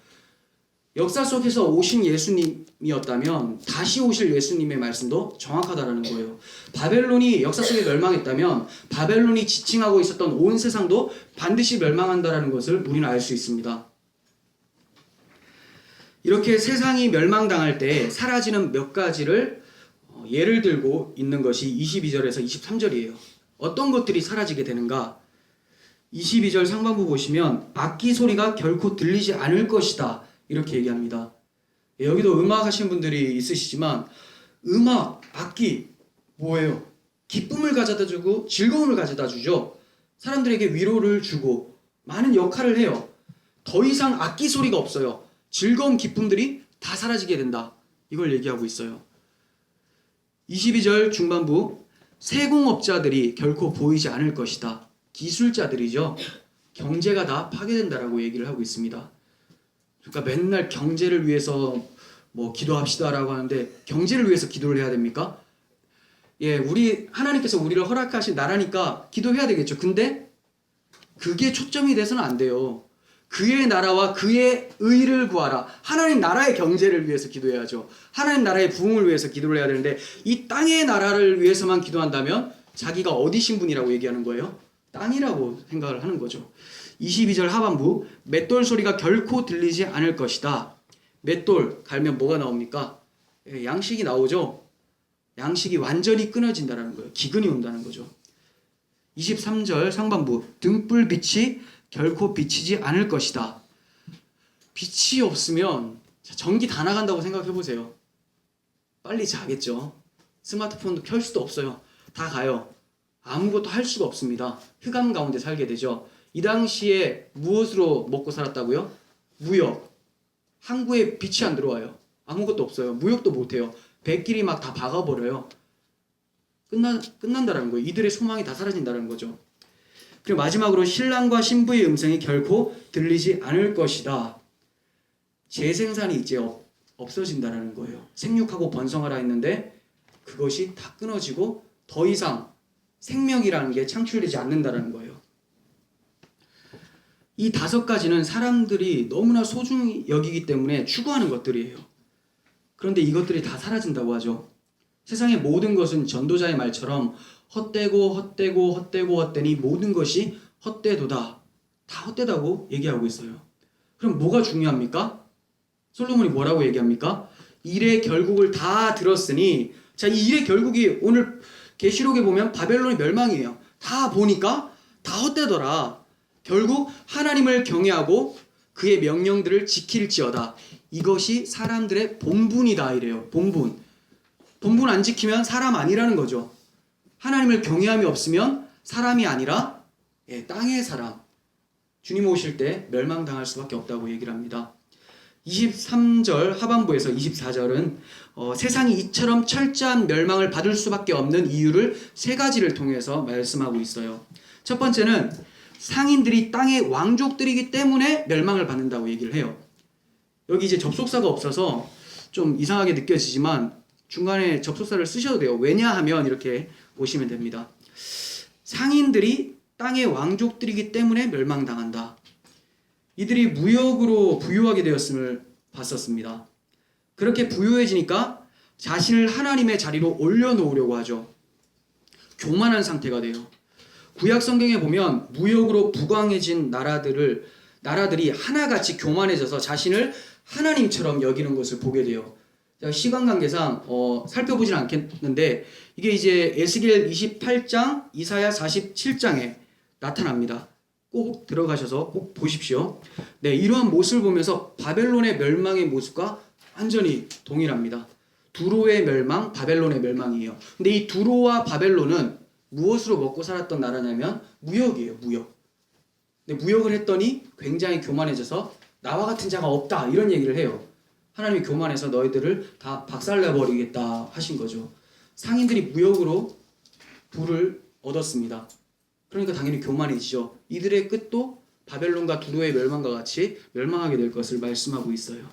역사 속에서 오신 예수님이었다면 다시 오실 예수님의 말씀도 정확하다라는 거예요. 바벨론이 역사 속에 멸망했다면 바벨론이 지칭하고 있었던 온 세상도 반드시 멸망한다라는 것을 우리는 알 수 있습니다. 이렇게 세상이 멸망당할 때 사라지는 몇 가지를 예를 들고 있는 것이 22절에서 23절이에요. 어떤 것들이 사라지게 되는가? 22절 상반부 보시면 악기 소리가 결코 들리지 않을 것이다. 이렇게 얘기합니다. 여기도 음악 하시는 분들이 있으시지만 음악, 악기 뭐예요? 기쁨을 가져다 주고 즐거움을 가져다 주죠. 사람들에게 위로를 주고 많은 역할을 해요. 더 이상 악기 소리가 없어요. 즐거움, 기쁨들이 다 사라지게 된다. 이걸 얘기하고 있어요. 22절 중반부 세공업자들이 결코 보이지 않을 것이다. 기술자들이죠. 경제가 다 파괴된다라고 얘기를 하고 있습니다. 그러니까 맨날 경제를 위해서 뭐 기도합시다라고 하는데 경제를 위해서 기도를 해야 됩니까? 예, 우리 하나님께서 우리를 허락하신 나라니까 기도해야 되겠죠. 근데 그게 초점이 돼서는 안 돼요. 그의 나라와 그의 의를 구하라. 하나님 나라의 경제를 위해서 기도해야죠. 하나님 나라의 부흥을 위해서 기도를 해야 되는데 이 땅의 나라를 위해서만 기도한다면 자기가 어디 신분이라고 얘기하는 거예요? 땅이라고 생각을 하는 거죠. 22절 하반부 맷돌 소리가 결코 들리지 않을 것이다. 맷돌 갈면 뭐가 나옵니까? 예, 양식이 나오죠. 양식이 완전히 끊어진다는 거예요. 기근이 온다는 거죠. 23절 상반부 등불빛이 결코 비치지 않을 것이다. 빛이 없으면 전기 다 나간다고 생각해 보세요. 빨리 자겠죠. 스마트폰도 켤 수도 없어요. 다 가요. 아무것도 할 수가 없습니다. 흑암 가운데 살게 되죠. 이 당시에 무엇으로 먹고 살았다고요? 무역. 항구에 빛이 안 들어와요. 아무것도 없어요. 무역도 못해요. 배끼리 막 다 박아버려요. 끝난다는 거예요. 이들의 소망이 다 사라진다는 거죠. 그리고 마지막으로 신랑과 신부의 음성이 결코 들리지 않을 것이다. 재생산이 이제 없어진다는 거예요. 생육하고 번성하라 했는데 그것이 다 끊어지고 더 이상 생명이라는 게 창출되지 않는다는 거예요. 이 5가지는 사람들이 너무나 소중히 여기기 때문에 추구하는 것들이에요. 그런데 이것들이 다 사라진다고 하죠. 세상의 모든 것은 전도자의 말처럼 헛되니 모든 것이 헛되도다. 다 헛되다고 얘기하고 있어요. 그럼 뭐가 중요합니까? 솔로몬이 뭐라고 얘기합니까? 일의 결국을 다 들었으니, 자, 이 일의 결국이 오늘 계시록에 보면 바벨론의 멸망이에요. 다 보니까 다 헛되더라. 결국 하나님을 경외하고 그의 명령들을 지킬지어다. 이것이 사람들의 본분이다 이래요. 본분 안 지키면 사람 아니라는 거죠. 하나님을 경외함이 없으면 사람이 아니라 땅의 사람. 주님 오실 때 멸망당할 수밖에 없다고 얘기를 합니다. 23절 하반부에서 24절은 세상이 이처럼 철저한 멸망을 받을 수밖에 없는 이유를 3가지를 통해서 말씀하고 있어요. 첫 번째는 상인들이 땅의 왕족들이기 때문에 멸망을 받는다고 얘기를 해요. 여기 이제 접속사가 없어서 좀 이상하게 느껴지지만 중간에 접속사를 쓰셔도 돼요. 왜냐하면 이렇게 보시면 됩니다. 상인들이 땅의 왕족들이기 때문에 멸망당한다. 이들이 무역으로 부유하게 되었음을 봤었습니다. 그렇게 부유해지니까 자신을 하나님의 자리로 올려놓으려고 하죠. 교만한 상태가 돼요. 구약 성경에 보면 무역으로 부강해진 나라들이 하나같이 교만해져서 자신을 하나님처럼 여기는 것을 보게 돼요. 시간 관계상 살펴보진 않겠는데 이게 이제 에스겔 28장, 이사야 47장에 나타납니다. 꼭 들어가셔서 꼭 보십시오. 네, 이러한 모습을 보면서 바벨론의 멸망의 모습과 완전히 동일합니다. 두로의 멸망, 바벨론의 멸망이에요. 근데 이 두로와 바벨론은 무엇으로 먹고 살았던 나라냐면 무역이에요. 무역. 근데 무역을 했더니 굉장히 교만해져서 나와 같은 자가 없다 이런 얘기를 해요. 하나님이 교만해서 너희들을 다 박살내버리겠다 하신 거죠. 상인들이 무역으로 부를 얻었습니다. 그러니까 당연히 교만해지죠. 이들의 끝도 바벨론과 두로의 멸망과 같이 멸망하게 될 것을 말씀하고 있어요.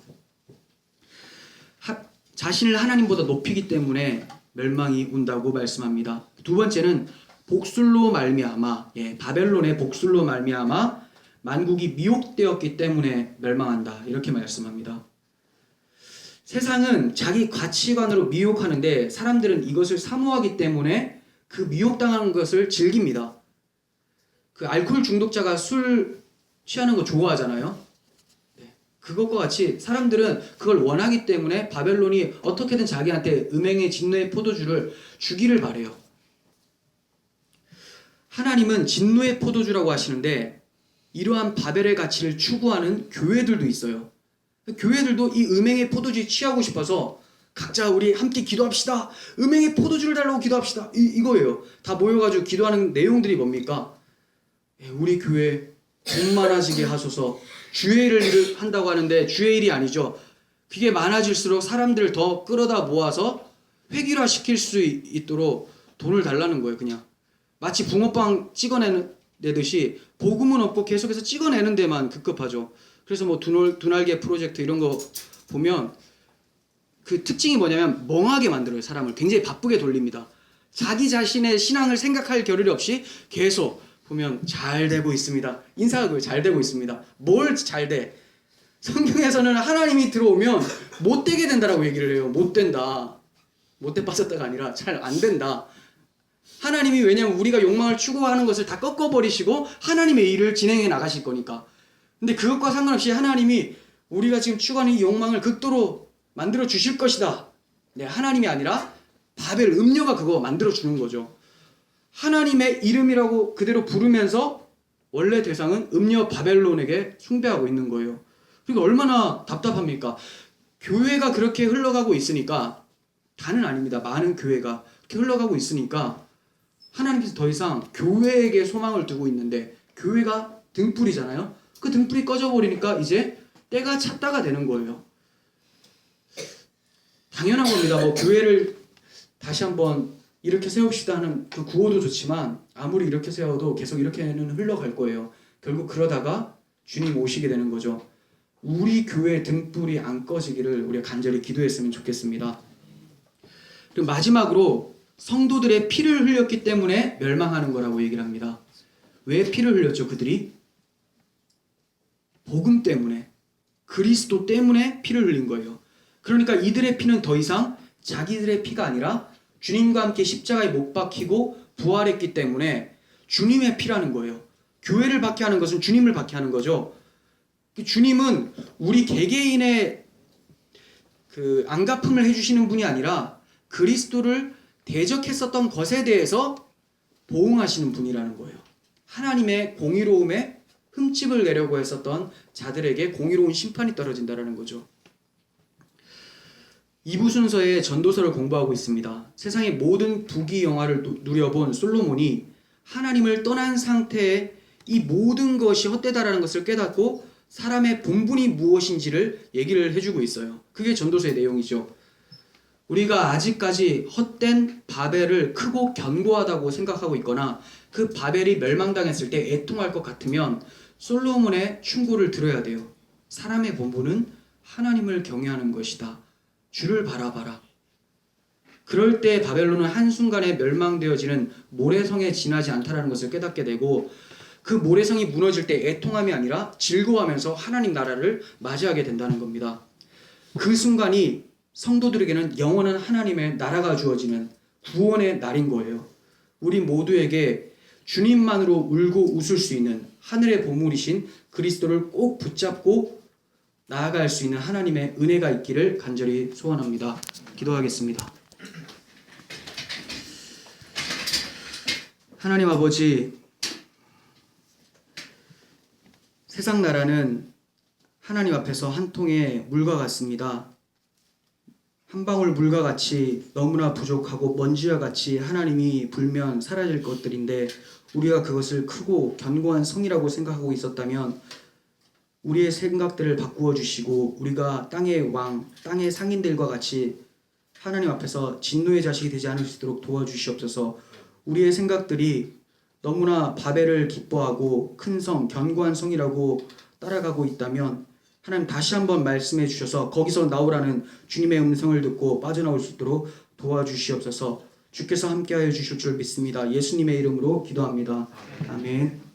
자신을 하나님보다 높이기 때문에 멸망이 온다고 말씀합니다. 두 번째는 복술로 말미암아, 바벨론의 복술로 말미암아 만국이 미혹되었기 때문에 멸망한다 이렇게 말씀합니다. 세상은 자기 가치관으로 미혹하는데 사람들은 이것을 사모하기 때문에 그 미혹당하는 것을 즐깁니다. 그 알코올 중독자가 술 취하는 거 좋아하잖아요. 그것과 같이 사람들은 그걸 원하기 때문에 바벨론이 어떻게든 자기한테 음행의 진노의 포도주를 주기를 바래요. 하나님은 진노의 포도주라고 하시는데 이러한 바벨의 가치를 추구하는 교회들도 있어요. 교회들도 이 음행의 포도주에 취하고 싶어서 각자 우리 함께 기도합시다. 음행의 포도주를 달라고 기도합시다. 이거예요. 다 모여가지고 기도하는 내용들이 뭡니까? 우리 교회 돈 많아지게 하소서. 주의 일을 한다고 하는데 주의 일이 아니죠. 그게 많아질수록 사람들을 더 끌어다 모아서 회귀화 시킬 수 있도록 돈을 달라는 거예요. 그냥 마치 붕어빵 찍어내는 찍어내듯이 복음은 없고 계속해서 찍어내는 데만 급급하죠. 그래서 뭐 두날개 프로젝트 이런 거 보면 그 특징이 뭐냐면 멍하게 만들어요. 사람을 굉장히 바쁘게 돌립니다. 자기 자신의 신앙을 생각할 겨를이 없이 계속 보면 잘 되고 있습니다. 인사가 그래요. 잘 되고 있습니다. 뭘 잘 돼? 성경에서는 하나님이 들어오면 못 되게 된다라고 얘기를 해요. 못 된다. 못돼 빠졌다가 아니라 잘 안 된다. 하나님이 왜냐면 우리가 욕망을 추구하는 것을 다 꺾어버리시고 하나님의 일을 진행해 나가실 거니까. 근데 그것과 상관없이 하나님이 우리가 지금 추구하는 이 욕망을 극도로 만들어 주실 것이다. 네, 하나님이 아니라 바벨 음녀가 그거 만들어 주는 거죠. 하나님의 이름이라고 그대로 부르면서 원래 대상은 음녀 바벨론에게 숭배하고 있는 거예요. 그러니까 얼마나 답답합니까? 교회가 그렇게 흘러가고 있으니까, 다는 아닙니다. 많은 교회가 그렇게 흘러가고 있으니까 하나님께서 더 이상 교회에게 소망을 두고 있는데, 교회가 등불이잖아요. 그 등불이 꺼져버리니까 이제 때가 찼다가 되는 거예요. 당연한 겁니다. 뭐 교회를 다시 한번 이렇게 세웁시다 하는 그 구호도 좋지만 아무리 이렇게 세워도 계속 이렇게는 흘러갈 거예요. 결국 그러다가 주님 오시게 되는 거죠. 우리 교회 등불이 안 꺼지기를 우리가 간절히 기도했으면 좋겠습니다. 그리고 마지막으로 성도들의 피를 흘렸기 때문에 멸망하는 거라고 얘기를 합니다. 왜 피를 흘렸죠? 그들이 복음 때문에, 그리스도 때문에 피를 흘린 거예요. 그러니까 이들의 피는 더 이상 자기들의 피가 아니라 주님과 함께 십자가에 못 박히고 부활했기 때문에 주님의 피라는 거예요. 교회를 박해 하는 것은 주님을 박해 하는 거죠. 주님은 우리 개개인의 그 안갚음을 해주시는 분이 아니라 그리스도를 대적했었던 것에 대해서 보응하시는 분이라는 거예요. 하나님의 공의로움에 흠집을 내려고 했었던 자들에게 공의로운 심판이 떨어진다는 거죠. 2부 순서에 전도서를 공부하고 있습니다. 세상의 모든 부귀 영화를 누려본 솔로몬이 하나님을 떠난 상태에 이 모든 것이 헛되다라는 것을 깨닫고 사람의 본분이 무엇인지를 얘기를 해주고 있어요. 그게 전도서의 내용이죠. 우리가 아직까지 헛된 바벨을 크고 견고하다고 생각하고 있거나 그 바벨이 멸망당했을 때 애통할 것 같으면 솔로몬의 충고를 들어야 돼요. 사람의 본분은 하나님을 경외하는 것이다. 주를 바라봐라. 그럴 때 바벨론은 한순간에 멸망되어지는 모래성에 지나지 않다라는 것을 깨닫게 되고, 그 모래성이 무너질 때 애통함이 아니라 즐거워하면서 하나님 나라를 맞이하게 된다는 겁니다. 그 순간이 성도들에게는 영원한 하나님의 나라가 주어지는 구원의 날인 거예요. 우리 모두에게 주님만으로 울고 웃을 수 있는 하늘의 보물이신 그리스도를 꼭 붙잡고 나아갈 수 있는 하나님의 은혜가 있기를 간절히 소원합니다. 기도하겠습니다. 하나님 아버지, 세상 나라는 하나님 앞에서 한 통의 물과 같습니다. 한 방울 물과 같이 너무나 부족하고 먼지와 같이 하나님이 불면 사라질 것들인데, 우리가 그것을 크고 견고한 성이라고 생각하고 있었다면 우리의 생각들을 바꾸어 주시고 우리가 땅의 왕, 땅의 상인들과 같이 하나님 앞에서 진노의 자식이 되지 않을 수 있도록 도와주시옵소서. 우리의 생각들이 너무나 바벨을 기뻐하고 큰 성, 견고한 성이라고 따라가고 있다면 하나님 다시 한번 말씀해 주셔서 거기서 나오라는 주님의 음성을 듣고 빠져나올 수 있도록 도와주시옵소서. 주께서 함께하여 주실 줄 믿습니다. 예수님의 이름으로 기도합니다. 아멘.